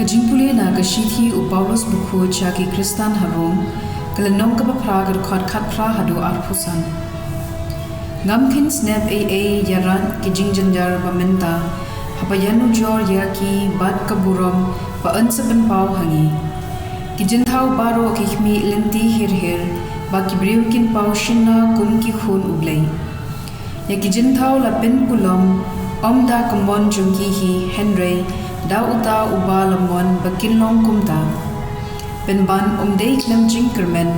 jingpule na shithi u Paulus Bakhuid cha ki Kristan harom kalanong kapapra gar khot khat phra hadu ar puson ngamkin snap a yaran ki jingjanjar bynta hapayanu jor ya ki bat kaburom pa ansaban pau hangi ki jinthau baro ki khmi lenti hir ba ki brewkin pau shinna kum ki khun ublei ya ki jinthau la pen pulom omda kamon jungki hi henry da uta uba lamon bakin long kumta penban umdei klem jingkermen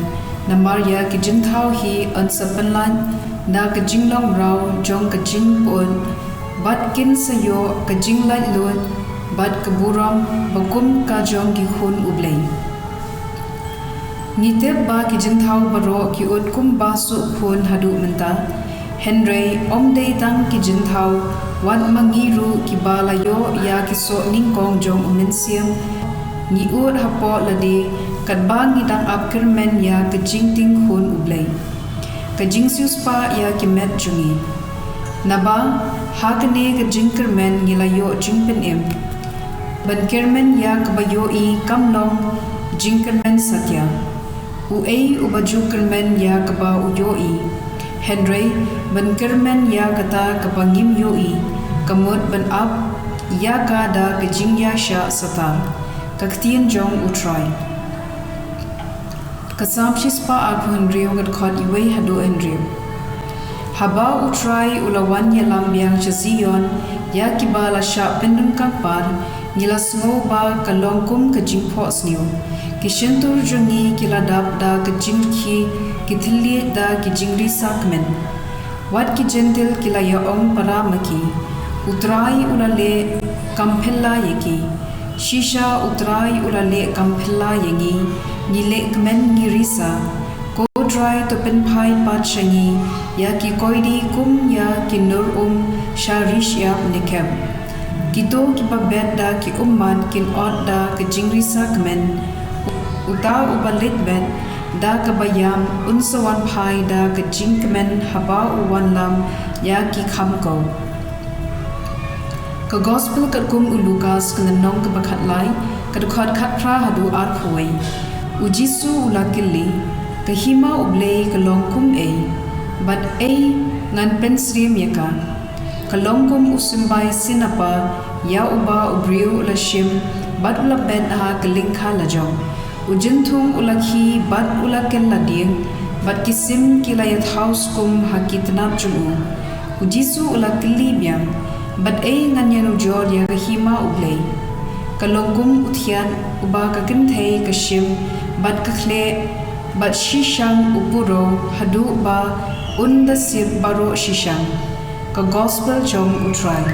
na maria ki jinthau hi ansaban lan na ka jinglong rau jong ka jingpon bat kin sayo ka jinglai lun bat kaburom bakum ka jong ki khun ublei nite ba ki jinthau baro ki ut kum ba su khun hadu menta henry omdei tang ki jinthau wan mangiru ki balayo ya ki so ningkong jong umensiam ni ur hapo lade kadba ni dang apkermen ya ka jingting khun ublei ka jingsius pa ya ki met jungi naba hakne ka jingkermen ngilayo jingpyndonburom bankermen ya kabayo I kamlong jingkermen satya uei ubaju kermen ya kaba uyoi henry bankermen ya kata kabangim yoi kamut ban up ya kada ka jingya sha sata ka ktien jong utrai kasam chispa aku henry ngat khot iwei hadu henry haba utrai ulawan yalam biang chazion ya kibala sha pendun kampar nila sngo ba kalongkum ka jingpho sniu kishentur jungi kiladap da ka jinghi kithli da ki jingri sakmen wat ki gentle kilaya ong paramaki utrai ulale kamphella yeki shisha utrai ulale kamphella yengi nile kmen ngirisa ko try to pen phai pat shangi ya ki koidi kum ya ki nur sharish ya nikem kito ki babet da ki umman kin od da ki jingri sakmen uta ubalit ben da ka bayam unsawan phai da ka jingkmen haba uwan lam ya ki khamko ka gospel kat kum ulukas kan nong ka bakhat lai ka khot khat phra hadu ar phoi ujisu ulakili ka hima ublei ka longkum e but e ngan pensrim yaka ka longkum usumbai sinapa ya uba ubriu la shim but ula ben ha ka lingkha la jong ujinthung ulakhi bat ulaken lading bat kisim kilayat house kum hakitnap chunu ujisu ulakli biam bat ei nganyanu jor ya hima ublei kalongkum uthian uba ka kinthei ka shim bat ka khle bat shishang upuro hadu ba unda sip baro shishang ka gospel jong utrai